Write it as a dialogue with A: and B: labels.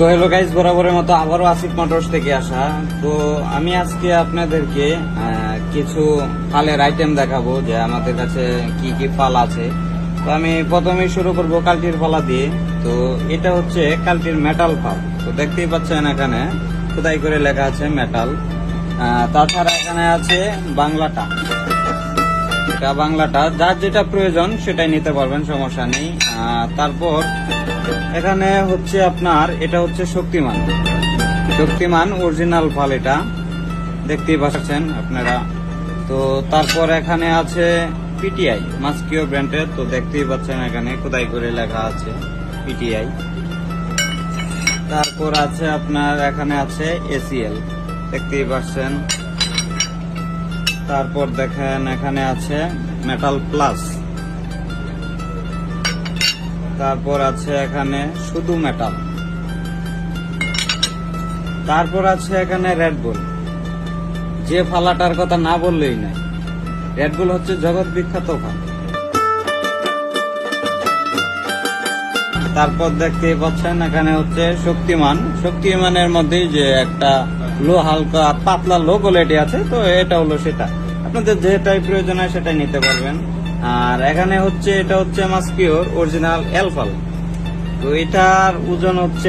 A: তো hello guys, বরাবরের মতো আবারও আসিফ মোটরস থেকে আসা। তো আমি আজকে আপনাদেরকে কিছু ফালের আইটেম দেখাবো যে আমাদের কাছে কি কি ফাল আছে। তো আমি প্রথমেই শুরু করব কাল্টির ফালা দিয়ে। তো এটা হচ্ছে কাল্টির মেটাল ফাল। তো দেখতেই পাচ্ছেন এখানে খোদাই করে লেখা আছে মেটাল। তাছাড়া এখানে আছে বাংলাটা। এটা বাংলাটা, যার যেটা প্রয়োজন সেটাই নিতে পারবেন, সমস্যা নেই। তারপর এখানে হচ্ছে আপনার এটা হচ্ছে শক্তিমান অরিজিনাল ফাল, এটা দেখতেই পাচ্ছেন আপনারা। তো তারপর এখানে আছে পিটিআই মাস্কিও ব্র্যান্ডের। তো দেখতেই পাচ্ছেন এখানে খোদাই করে লেখা আছে পিটিআই। তারপর আছে আপনার এখানে আছে এসিএল, দেখতেই পাচ্ছেন। তারপর দেখেন এখানে আছে মেটাল প্লাস। তারপর আছে এখানে শুধু মেটাল। তারপর আছে এখানে রেডবুল, যে ফালাটার কথা না বললেই না। রেডবুল হচ্ছে জগৎ বিখ্যাত ফাল। তারপর দেখতেই পাচ্ছেন এখানে হচ্ছে শক্তিমানের মধ্যে যে একটা হালকা পাতলা লো কোয়ালিটি আছে। তো এটা হলো সেটা, আপনাদের যেটাই প্রয়োজন হয় সেটাই নিতে পারবেন। আর এখানে হচ্ছে এটা হচ্ছে মাস্কিওর অরিজিনাল এল ফাল। তো এটার ওজন হচ্ছে